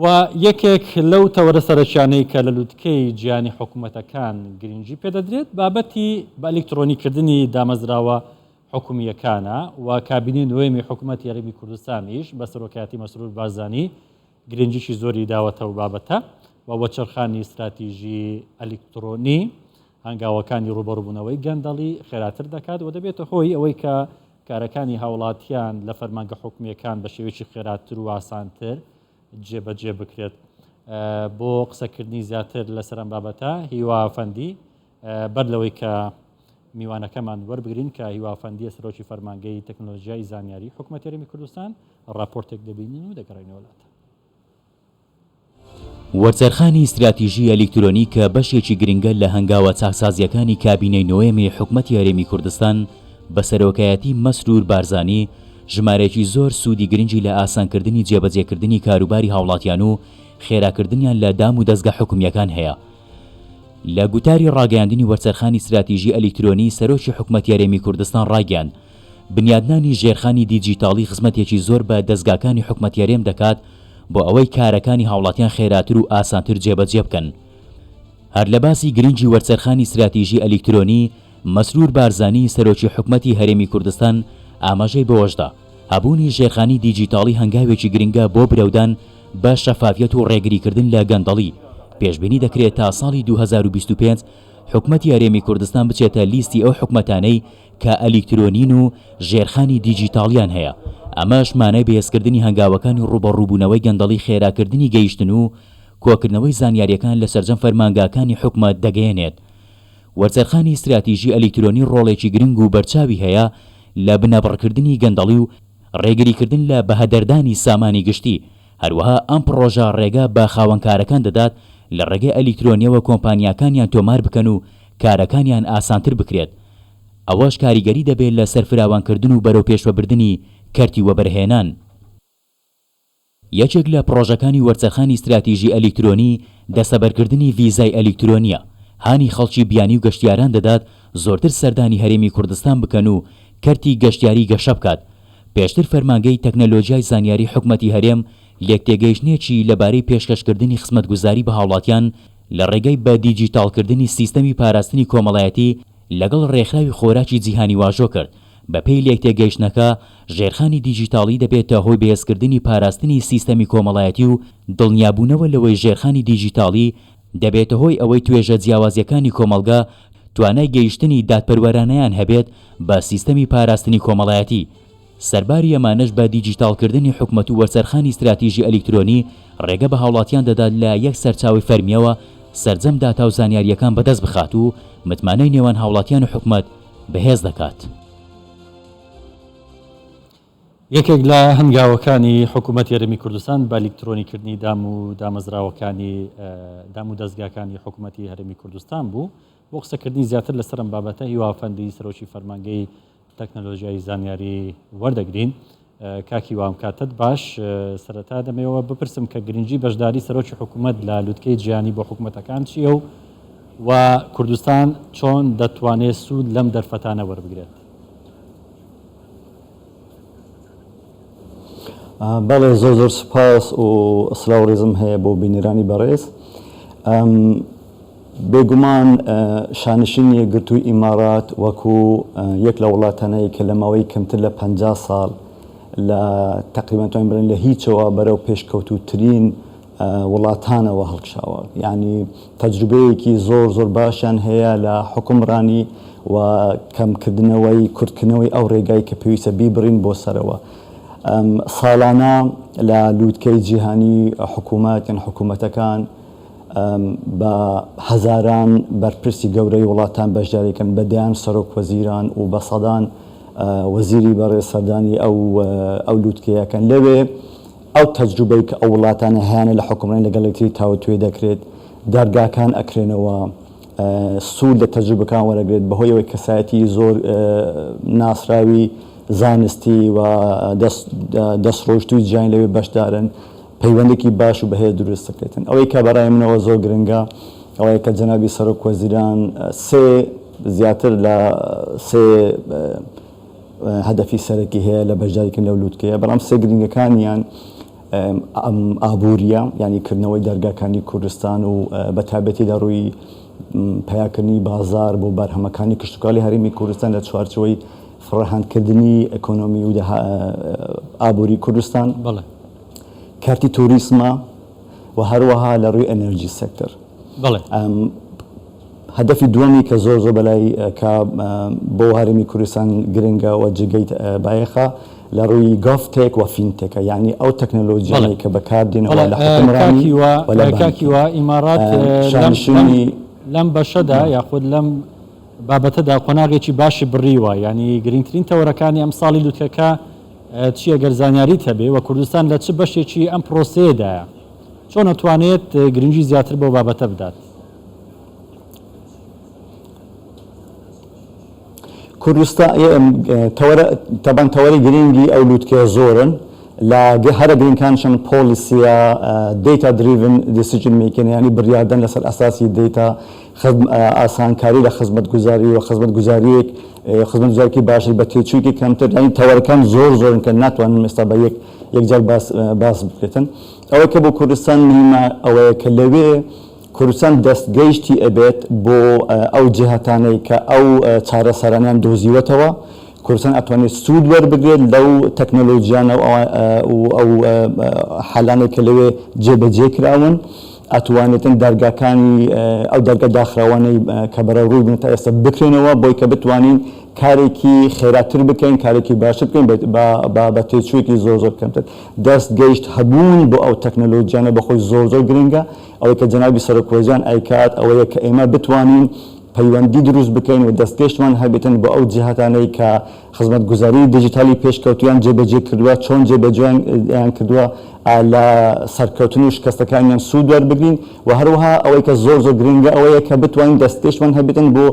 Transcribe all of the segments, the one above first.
و یەکێک لەو تەوەرە سەرچیانەی کە لە لووتکەی گیانی حکوومەتەکان گرنگی پێدەدرێت بابەتی بە ئەلکترۆنیکردنی دامەزراوە حکوومیەکانە و کابینی نوێمی حکوومەتی یاریمی کوردستانیش بە سەرۆکایەتی مەسرور بارزانی گرنگیشی زۆری داوەتە و بابەتە و وەچەرخانی استراتیژی ئەلکترۆنی هەنگاوەکانی ڕوبەڕووبوونەوەی گەندەڵی خێراتر دەکات و دەبێتە هۆی ئەوەی کە کارەکانی هاوڵاتیان لە فەرمانگە حکوومیەکان بە شێوەیەکی خێراتر و ئاسانتر جێبەجێ بکرێت. بۆ قسەکردنی زیاتر لەسەر ئەم بابەتە هیوافەندی بەر لەوەی کە میوانەکەمان وەربگرین کە هیوافەندیە سەرۆکی فەرمانگەی تەکنۆلۆژیای زانیاری حکوومەتی هەرێمی کوردستان ڕاپۆرتێک دەبینین و دەگەڕینەوە وڵاتە. وەرزەرخانی استراتیژی ئەلکترۆنی کە بەشێکی گرنگە لە هەنگاوە چاکسازیەکانی کابینەی نوێمی حکوومەتی هەرێمی کوردستان بە سەرۆکایەتی مەسرور بارزانی ژمارەی زۆر سوودی گرنگی لە ئاسانکردنی جێبەجێکردنی کاروباری هاوڵاتیان و خێراکردنیان لە دام و دەستگا حکوومیەکان هەیە. لە گوتاری ڕاگەیاندنی وەرزەرخانی استراتیژی ئەلکترۆنی سەرۆکی حکوومەتی هەرێمی کوردستان ڕاگەیاند بنیادنانی ژێرخانی دیجیتاڵی خزمەتێکی زۆر بە دەستگاکانی حکوومەتی هەرێم دەکات بۆ ئەوەی کارەکانی هاوڵاتیان خێراتر و ئاسانتر جێبەجێ بکەن. هەر لە باسی گرنگی وەرزەرخانی استراتیژی ئەلکترۆنی مەسرور بارزانی سەرۆکی حکوومەتی هەرێمی کوردستان ئاماژەی بەوەشدا هەبوونی ژێرخانی دیجیتاڵی هەنگاوێکی گرنگە بۆ برەودان بە شەفافیەت و ڕێگریکردن لە گەندەڵی. پێشبینی دەکرێت تا ساڵی 2025 حکوومەتی هەرێمی کوردستان بچێتە لیستی ئەو حکوومەتانەی کە ئەلکترۆنین و ژێرخانی دیجیتاڵیان هەیە. ئەمەش مانای بەهێزکردنی هەنگاوەکانی ڕوبەڕووبوونەوەی گەندەڵی خێراکردنی گەیشتن و کۆکردنەوەی زانیاریەکان لە سەرجەم فەرمانگاکانی حکوومەت دەگەیەنێت. وەرزەرخانی استراتیژی ئەلکترۆنی ڕۆڵێکی گرنگ و بەرچاوی هەیە لە بنەبڕکردنی گەندەڵی و ڕێگریکردن لە بەهەدەردانی سامانی گشتی. هەروەها ئەم پڕۆژە ڕێگا بە خاوەنکارەکان دەدات لە ڕێگەی ئەلکترۆنیەوە کۆمپانیاکانیان تۆمار بکەن و کارەکانیان ئاسانتر بکرێت. ئەوەش کاریگەری دەبێت لە سەرفراوانکردن و بەرەو پێشوەبردننی کەرتی وەبەرهێنان. یەکێک لە پڕۆژەکانی وەرزەرخانی استراتیژی ئەلکترۆنی دەسەبەرکردنی ڤیزای ئەلکترۆنیە. هانی خەڵکی بیانی و گەشتیاران دەدات زۆرتر سەردانی هەرێمی کوردستان بکەن و کەرتی گەشتیاری گەشە بکات. پێشتر فەرمانگەی تەکنۆلۆژیای زانیاری حکوومەتی هەرێم لێکتێگەیشتنێکی لەبارەی پێشکەشکردنی خزمەتگوزاری بە هاوڵاتیان لە ڕێگەی بە دیجیتاڵکردنی سیستەمی پاراستنی کۆمەڵایەتی لەگەڵ ڕێکخراوی خۆراکی جیهانی واژۆ کرد. بەپێی لێکتێگەیشتنەکە ژێرخانی دیجیتاڵی دەبێتە هۆی بەهێزکردنی پاراستنی سیستەمی کۆمەڵایەتی و دڵنیابوونەوە لەوەی ژێرخانی دیجیتاڵی دەبێتە هۆی ئەوەی توێژە جیاوازیەکانی کۆمەلگا توانای گەیشتنی دادپەروەرانەیان هەبێت بە سیستەمی پاراستنی کۆمەڵایەتی. سەرباری ئەمانش بە دیجیتاڵکردنی حکوومەت و وەرزەرخانی استراتیژی ئەلکترۆنی ڕێگە بە هاوڵاتیان دەدات لە یەک سەرچاوی فەرمیەوە سەرجەم داتا و زانیاریەکان بەدەست بخات و متمانەی نێوان هاوڵاتیان و حکوومەت بەهێز دەکات. یەکێک لە هەنگاوەکانی حکوومەتی هەرێمی کوردستان بە ئەلکترۆنیکردنی دام و دامەزراوەکانی دام و دەستگاکانی حکوومەتی هەرێمی کوردستان بوو. بۆ قسەکردنی زیاتر لەسەر ئەم بابەتە هیوافەندی سەرۆکی فەرمانگەی تەکنۆلۆژیای زانیاری وەردەگرین. کاکی وام کاتت باش سەرەتا دەمەوە بپرسم کە گرنگی بەشداری سەرۆکی حکوومەت لە لووتکەی گیانی بۆ حکوومەتەکان چییە و کوردستان چۆن دەتوانێت سوود لەم دەرفەتانە وەربگرێت؟ بەڵێ زۆر سوپاس و سلااو ڕێزم هەیە بۆ بینەرانی بەڕێز. بێگومان شانشینی یەکگرتووی ئیمارات وەکو یەک لە وڵاتانەیە کە لە ماوەی کەمتر لە 50 ساڵ لە تقریبان توانین بڵێن لە هیچەوە بەرەو پێشکەوتووترین وڵاتانەوە هەڵکشاوە. یعنی تەجروبەیەکی زۆر باشیان هەیە لە حکومڕانی و کەمکردنەوەی کورتکردنەوەی ئەو ڕێگای کە پێویستە بیبڕین بۆ سەرەوە. ساڵانە لە لووتکەی جیهانی حکوومەت یان حکوومەتەکان بە هەزاران بەرپرسی گەورەی وڵاتان بەشداریکەن بەدەیان سەرۆک وەزیران و بە سەدان وەزیری بەڕێسەردانی ئەو لووتکەیەکەن لەوێ ئەو تەجروبەی کە ئەو وڵاتانە هەیەە لە حکومڕانی لەگەڵێکتری تاوتوێ دەکرێت دەرگاکان ئەکرێنەوە سوود لە تەجروبەکان وەرەگرێت بەهۆی ئەوەی کەسایەتی زۆر ناسراوی زانستی و دەستڕۆشتوی جیان لەوێ بەشدارن پەیوەندێکی باش و بەهێز دروست دەکرێتن. ئەوەی کە بەڕای منەوە زۆر گرنگە ئەوەیە کە جەنابی سەرۆک وەزیران زیاتر لە سێ هەدەفی سەرەکی هەیە لە بەشداریکردن لەو لووتکەیە، بەڵام سێ گرنگەکانیان ئابووریە ینی کردنەوەی دەرگاکانی کوردستان و بەتابەتی لە ڕووی پیاکردنی بازار بۆ بەرهەمەکانی کشتتوکاڵی هەرێمی کوردستان لە چوارچەوەی فڕەهاندکردنی ئەکۆنۆمی و ئابووری کوردستان کارتی توریسمە و هەروەها لە ڕووی ئەنەرژی سێکتەر هەدەفی دووەمی کە زۆر بەلای کە بۆ هەرێمی کوردستان گرنگە و جگەی بایەخە لە ڕووی گافتێک و فینتێکە یعنی ئەو تەکنۆلۆژیانەی کە بەکاردێنەوە لە حکومڕانی کاکیوە ئیمارات لەم بەشەدا یاخود لەم بابەتەدا قۆناغێکی باشی بڕیوە ینی گرنگترین تەوەرەکانی ئەم ساڵی لوتکەکە چیە گەر زانیاریت هەبێ و کوردستان لە چ بەشێکی ئەم پرۆسەیەدایە چۆن نەتوانێت گرنگی زیاتر بۆ بابەتە بدات کوردستان تەبان تەوەری گرنگی ئەو لوتکە زۆرن لە هەرە گرنگکانشان پۆلیسیە دیتا دریڤن دیسیژن میکینگ ینی بڕیاردەن لەسەر ئاساسی دیتا ئاسانکاری لە خزمەتگوزاری و خزمەتگوزارێکی باشی بە تێچوویکی کەمتر ینی تەوەرەکان زۆرن کە ناتوانن ئێستا بە یەکجار باس بکرێتن ئەوەی کە بۆ کوردستان مهمە ئەوەیە کە لەوێ کوردستان دەستگەیشتی ئەبێت بۆ ئەو جیهاتانەی کە ئەو چارەسەرانیان دۆزیوەتەوە کوردستان ئەتوانێت سوود وەربگرێت لەو تەکنۆلۆژیانە و ئەو حالانەی کە لەوێ جێبەجێ کراون ئەتوانێتن دەرگاکانی ئەو دەرگە داخراوانەی کە بەرە ڕووی بن تا ئێستا بکرێنەوە بۆی کە بتوانین کارێکی خێراتر بکەین کارێکی باشتر بکەین بە تێچوویەکی زۆر کەمتر دەست گەیشت هەبوون بۆ ئەو تەکنۆلۆژیانە بەخۆی زۆر گرنگە ئەوەی کە جەنابی سەرۆکوەزیان ئەیکات ئەوەیە کە ئێمە بتوانین پەیوەندی دروست بکەین و دەستگەشتمان هەبێتن بۆ ئەو جیهاتانەی کە خزمەتگوزاری دیجیتالی پێشکەوتویان جێبەجێ کردووە چۆن جێبەجێیان کردووە لە سەرکەوتن و شکستەکانیان سوود وەربگرین و هەروەها ئەوەی کە زۆر گرنگە ئەوەیە کە بتوانین دەستگەشتمان هەبێتن بۆ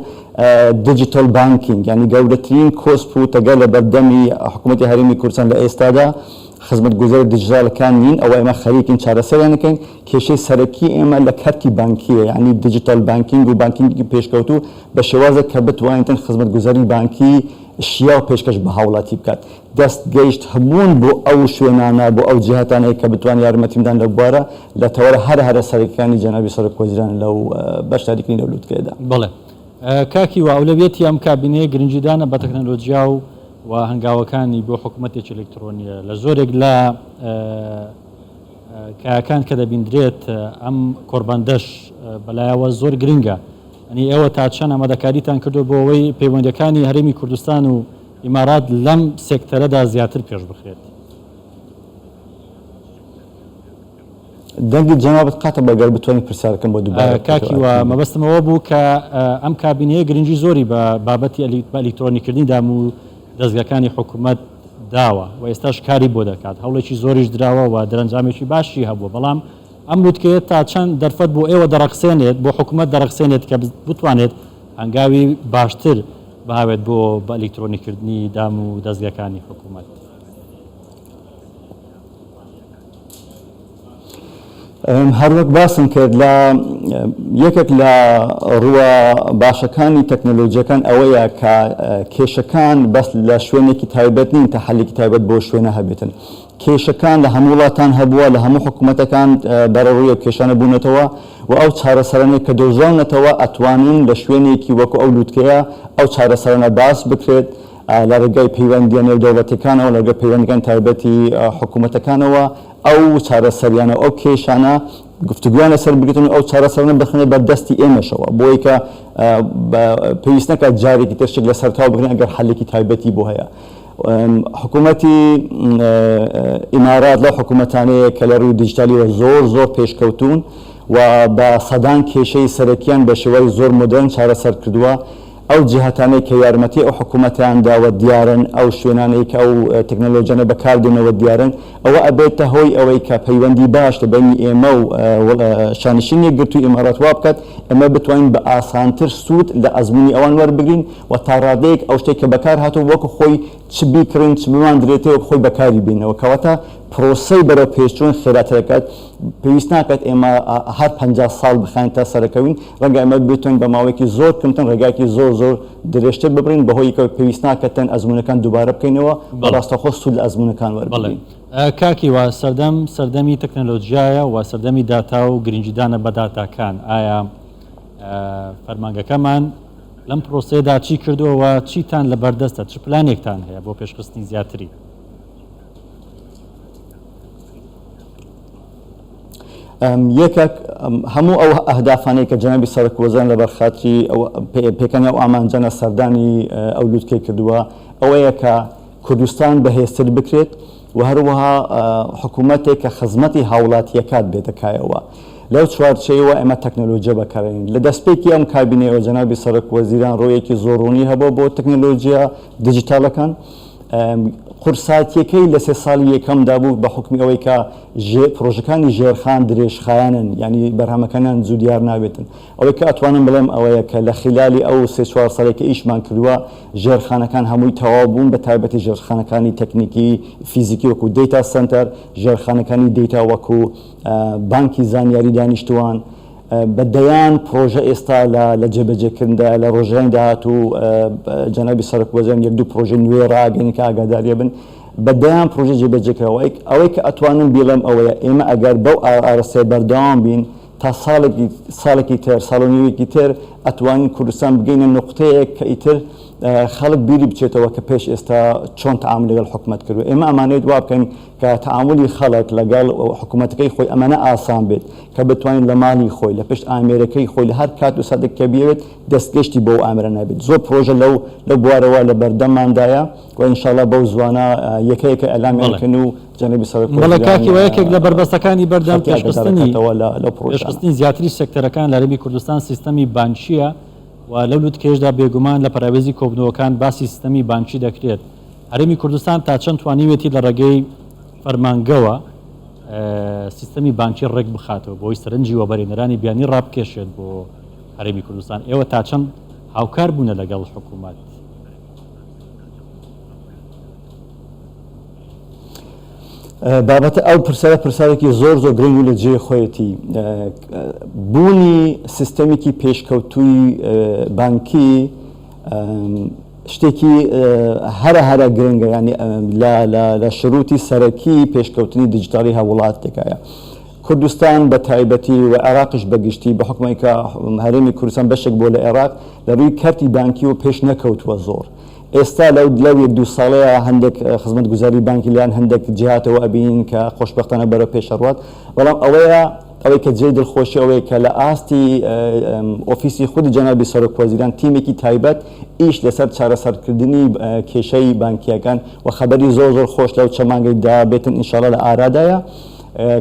دیجیتال بانکینگ ینی گەورەترین کۆسپ و تەگە لە بەردەمی حکوومەتی هەرێمی کوردستان لە ئێستادا خزمەتگوزاری دیجیتالەکان نین ئەوە ئێمە خەریکین چارەسەریان دەکەین کێشەی سەرەکی ئێمە لە کارتی بانکیە ینی دیجیتال بانکینگ و بانکینگی پێشکەوتو بە شێوازە کە بتوانێتن خزمەتگوزاری بانکی شیا و پێشکەش بە هاوڵاتی بکات دەست گەیشت هەبوون بۆ ئەو شوێنانە بۆ ئەو جیهاتانەیە کە بتوان یارمەتیمدان لە بوارە لە تەوەرە هەرە سەرەکیەکانی جەنابی سەرۆکوەزیران لەو بەشداریکردنی لەو لوتکەیەدا بەڵێ کاکی و ئەولەوێتی ئەم کابینەیە گرنگیدانە بە تەکنۆلۆژیا و هەنگاوەکانی بۆ حکوومەتێکی ئەلکترۆنیە لە زۆرێک لە کایەکان کە دەبیندرێت ئەم کۆربەندەش بەلایەوە زۆر گرنگە ئەنی ئێوە تا چەند ئامادەکاریتان کردو بۆ ئەوەی پەیوەندیەکانی هەرێمی کوردستان و ئیمارات لەم سێکتەرەدا زیاتر پێش بخرێت دەنگی جەنابەت قاتە بەگەر بتوانین پرسیارەکەم بۆ دووبارە کاکیوە مەبەستمەوە بوو کە ئەم کابینەیە گرنگی زۆری بە بابەتی ئەلیکترۆنیکردنی دام و دەستگاکانی حکوومەت داوە و ئێستاش کاری بۆ دەکات هەوڵێکی زۆریش دراوە و دەرەنجامێکی باشی هەبووە بەڵام ئەم لوتکەیە تا چەند دەرفەت بۆ ئێوە دەرەقسێنێت بۆ حکوومەت دەرەقسێنێت کە بتوانێت هەنگاوی باشتر بهاوێت بۆ بە ئەلیکترۆنیکردنی دام و دەستگاکانی حکوومەت هەروەک باسم کرد لە یەکێک لە ڕووە باشەکانی تەکنۆلۆژیەکان ئەوەیە کە کێشەکان بەس لە شوێنێکی تایبەت نین تا حەلێکی تایبەت بۆ شوێنە هەبێتن کێشەکان لە هەموو وڵاتان هەبووە لە هەموو حکوومەتەکان بەڕێوەی کێشانە بوونەتەوە و ئەو چارەسەرانەی کە دۆزراونەتەوە ئەتوانین لە شوێنێکی وەکو ئەو لوتکەیە ئەو چارەسەرانە باس بکرێت لە ڕێگای پەیوەندیە نێودەوڵەتەکانەوە لەگە پەیوەندیەکان تایبەتی حکوومەتەکانەوە ئەو چارەسەریانە ئەو کێشانە گفتوگویان لەسەر بگرێتن ئەو چارەسەرانە بخنێت بەردەستی ئێمەشەوە بۆی کە پێویست نەکات جارێکی ترشێک لە سەرتاو بگرن ئەگەر حەلێکی تایبەتی بۆ هەیە حکوومەتی ئیمارات لەو حکوومەتانەیە کە لە ڕووی دیجیتالیەوە زۆر پێشکەوتون و بە سەدان کێشەی سەرەکیان بە شێوەی زۆر مۆدرن چارەسەر کردووە ئەو جیهاتانەی کە یارمەتی ئەو حکوومەتیان داوە دیارن ئەو شوێنانەی کە ئەو تەکنۆلۆژیانە بەکاردێنەوە دیارن ئەوە ئەبێتە هۆی ئەوەی کە پەیوەندی باش لە بینی ئێمە و شانشینی گرتووی ئیمارات وا بکات ئەمە بتوانین بە ئاسانتر سوود لە ئەزمموی ئەوان وەربگرین و تا ڕادەیەک ئەو شتێک کە بەکار هاتوو وەکو خۆی چ بیکڕین چ بماندرێتەوە خۆی بەکاری بینەوە کەواتە پرۆسەی بەرەو پێشچوون خێراتەکەات پێویست ناکات ئێمە هەر 50 ساڵ بخاین تا سەرەکەوین ڕەنگە ئەمە بتوانین بە ماوەیەکی زۆر کەمتر ڕێگاکی زۆر درێژتر ببرین بەهۆی کە پێویست ناکەتەن ئەزمونەکان دووبارە بکەینەوە بەڕاستەخۆ سوود لە ئەزمونەکان وەربگرین کاکی وا سەردەمی تەکنەلۆژیایە و سەردەمی داتا و گرنگجیدانە بە داتاکان ئایا فەرمانگەکەمان لەم پرۆسەیەدا چی کردووەوە چیتان لە بەردەستە چ پلانێکتان هەیە بۆ پێشخستنی زیاتری یەکێک هەموو ئەو ئەهدافانەی کە جەنابی سەرۆک وەزیر لە بەرخاتری پێکەنی ئەو ئامانجانە سەردانی ئەو لوتکەی کردووە ئەوەیە کە کوردستان بەهێزتر بکرێت و هەروەها حکوومەتێک کە خزمەتی هاوڵاتیەکات بێتەکایەوە لەو چوارچەیەوە ئێمە تەکنەلۆژیا بەکارێنین لە دەستپێکی ئەم کابینەوە جەنابی سەرۆک وەزیران ڕۆیەکی زۆڕوونی هەبوو بۆ تەکنەلۆژیا دیجیتالەکان قورساتیەکەی لە 3 ساڵی یەکەمدا بوو بە حکمی ئەوەی کە پرۆژەکانی ژێرخان درێژخایانن ینی بەرهەمەکانیان زوو دیار نابێتن ئەوەی کە ئەتوانم بڵێم ئەوەیە کە لە خلالی ئەو 3-4 ساڵێکی ئیشمان کردووە ژێرخانەکان هەمووی تەواو بوون بە تایبەتی ژێرخانەکانی تەکنیکی فیزیکی وەکو دیتا سنتەر ژێرخانەکانی دیتا وەکو بانکی زانیاری دانیشتوان بەدەیان پرۆژە ئێستا لە جێبەجێکردندا لە ڕۆژانی داهاتوو جەنابی سەرۆک وەزیر 1-2 پرۆژە نوێ ڕاگەین کە ئاگاداریە بن بەدەیان پرۆژە جێبەجێکراوە ئەوەی کە ئەتوانم بڵێم ئەوەیە ئێمە ئەگەر بەو ئارەسێ بەردەوام بین تا ساڵێکی تر ساڵۆنیوێکی تر ئەتوانین کوردستان بگەینە نقطەیەک کە ئیتر خەڵک بیری بچێتەوە کە پێش ئێستا چۆن تەعامل لەگەڵ حکوومەت کردو ئێمە ئەمانەیە دوا بکەین کە تەعاملی خەڵک لەگەڵ حکوومەتەکەی خۆی ئەمانە ئاسان بێت کە بتوانین لە ماڵی خۆی لە پشت ئامێرەکەی خۆی لە هەر کات و ساتێک کە بێت دەستگەشتی بۆ ئامێرە نابێت زۆر پرۆژە لەو بوارەوە لە بەردەمماندایە و ئینشاءالله بەو زوانە یەکەیەکە ئەلامیانکەن و جەنابی سەرۆک بەڵێ کاکی وە یەکێک لە بربەستەکانی بەردەم پێشخستنی زیاتری سێکتەرەکان لە هەرێمی کوردستان سیستەمی بانکیە و لەو لوتکەیەشدا بێگومان لە پەراوێزی کۆبنەوەکان باسی سیستەمی بانکی دەکرێت هەرێمی کوردستان تا چەند توانیوێتی لە ڕێگەی فەرمانگەوە سیستەمی بانکی ڕێک بخاتەوە بۆی سەرنجی وەبەرهێنەرانی بیانی ڕابکێشێت بۆ هەرێمی کوردستان ئێوە تا چەند هاوکار بوونە لەگەڵ حکوومەت بابەتە ئەو پرسارێکی زۆر گرنگ و لە جێ خۆیەتی بوونی سیستەمێکی پێشکەوتووی بانکی شتێکی هەرە گرنگە ینی لە شروعی سەرەکی پێشکەوتنی دیجیتالی هەوڵاتێکایە کوردستان بە تایبەتی و عێراقش بەگشتی بە حکومەی کە هەرێمی کوردستان بەشێک بۆ لە عێراق لە ڕووی کارتی بانکی و پێش نەکەوتووە زۆر ئێستا لەو 1-2 ساڵەیە هەندێک خزمەتگوزاری بانکی لایەن هەندێک جهاتەوە ئەبین کە خۆشبەختانە بەرە پێشەڕوات بەڵام ئەوەی کە جێی دڵخۆشی ئەوەیە کە لە ئاستی ئۆفیسی خودی جەنابی سەرۆک وەزیران تیمێکی تایبەت ئیش لەسەر چارەسەرکردنی کێشەی بانکیەکان و خەبەری زۆر خۆش لەو چەمانگەیدا بێتن ئینشاڵڵا لە ئارادایە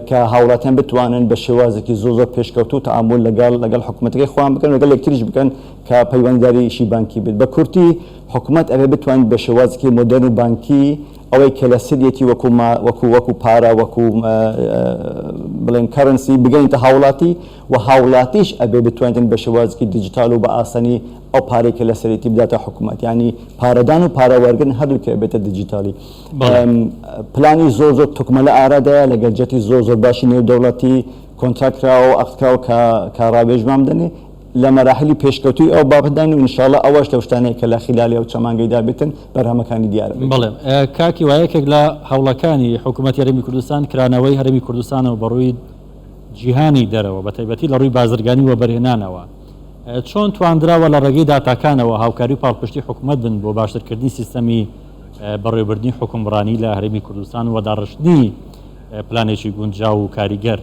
کە هاوڵاتیان بتوانن بە شێوازێکی زۆر پێشکەوتوو تەعامل لەگەڵ حکوومەتەکەی خۆیان بکەن لەگەڵ یەکتریش بکەن کە پەیوەندیداری ئیشی بانکی بێت بە کورتی حکوومەت ئەوێ بتوانێت بە شێوازێکی مۆدەرن و بانکی ئەوەی کە لە سریەتی وەکو پارە وەکو بڵێن کەرنسی بگەینتە هاوڵاتی و هاوڵاتیش ئەبێ بتوانێتن بە شێوازێکی دیجیتال و بە ئاسانی ئەو پارێکە لە سەرەتی بداتە حکوومەت ینی پارەدان و پارەوەرگن هەردووکە بێتە دیجیتالی پلانی زۆر توکمە لە ئارادایە لەگەڵ جەتی زۆر باشی نێودەوڵەتی کۆنتراکراوە و ئەختراوە کە ڕاوێژمان بدەنێ لە مەراحلی پێشکەوتوی ئەو بابدان و ئینشاءالله ئەوەش لەو شتانەیە کە لە خلالی ئەو چەمانگەیدا بێتن بەرهەمەکانی دیارە بڵێ کاکی وایەکێک لە هەوڵەکانی حکوومەتی هەرێمی کوردستان کرانەوەی هەرێمی کوردستانەوە بەڕووی جیهانی دەرەوە بە تایبەتی لە ڕووی بازرگانی و بەرهێنانەوە چۆن توانراوە لە ڕێگەی داتاکانەوە هاوکاری و پاڵپشتی حکوومەت بن بۆ باشترکردنی سیستەمی بەڕێوەبردنی حکومڕانی لە هەرێمی کوردستان و داڕشتنی پلانێکی گونجاو و کاریگەر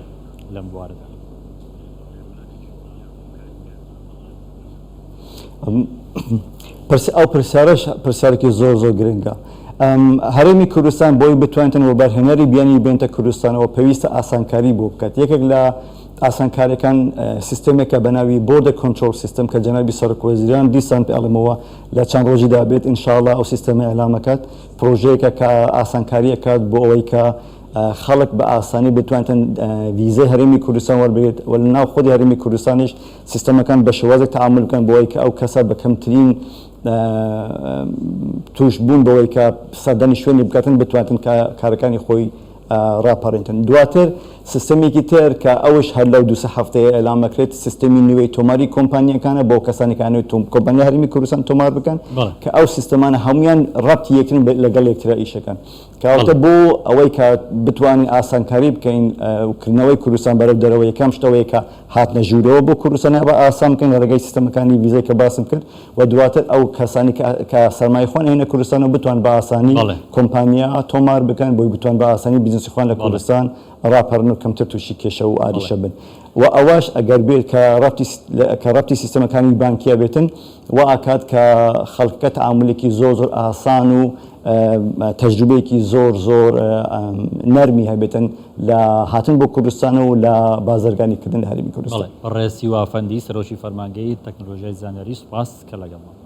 لەم بوارەدا ئەو پرسیارێکی زۆر گرنگە هەرێمی کوردستان بۆی بتوانێتن و بەرهێنەری بیانی بێنتە کوردستانەوە پێویستە ئاسانکاری بۆ بکات یەکێک لە ئاسانکاریەکان سیستەمێکە بە ناوی بۆردە کۆنترۆل سیستەم کە جەنابی سەرۆک وەزیران دیسان پێڵمەوە لە چەند ڕۆژیدا بێت ئینشاءالله ئەو سیستەمە ئەلامەکات پرۆژەیەکە کە ئاسانکاریەکات بۆ ئەوەی کە خەڵک بە ئاسانی بتوانێتن ویزەی هەرێمی کوردستان وەربگرێت و لە ناو خودی هەرێمی کوردستانیش سیستەمەکان بە شێوازێک تەعامل بکەن بۆ ئەوەی کە ئەو کەسە بە کەمترین توش بوون بۆ ئەوەی کە سەردانی شوێنی بکاتن بتوانێتن کارەکانی خۆی ڕاپەڕێنن دواتر سیستەمێکی تر کە ئەوش هەر لەو دوو هەفتەیە ئەلامەکرێت سیستەمی نوێی تۆماری کۆمپانیەکانە بۆ کەسانێکانەوەی کۆمپانیا هەرمی کوردستان تۆمار بکەن کە ئەو سیستەمانە هەمویان ڕەبتی یەکترن لەگەڵ یەکترە ئیشەکەن کەواتە بۆ ئەوەی کە بتوانین ئاسانکاری بکەین کردنەوەی کوردستان بەرەو دەرەوە یەکەم شتەوەی کە هاتنە ژوورەوە بۆ کوردستان بە ئاسان بکەن لە ڕێگەی سیستەمەکانی ڤیزای کە باسم کرد و دواتر ئەو کەسانی کە سەرمای خۆن هێنە کوردستانەوە بتوان بە ئاسانی کۆمپانیا تۆمار بکەن بۆی بتوان بە ئاسانی بیزنسی خۆیان لە کوردستان ڕاپەڕن و کەمتر تووشی کێشە و ئاریشە بن و ئەوەش ئەگەر بێت کە ڕەبتی سیستەمەکانی بانکیە بێتن و ئاکات کە خەڵکەکە تەعاملێکی زۆر ئاسان و تەجروبەیەکی زۆر نەرمی هەبێتن لە هاتن بۆ کوردستان و لە بازرگانیکردن لە هەرێمی کوردستان. ڕێسی وافەندی سەرۆکی فەرمانگەی تەکنۆلۆژیای زانیاری سوپاس کە لەگەڵمان.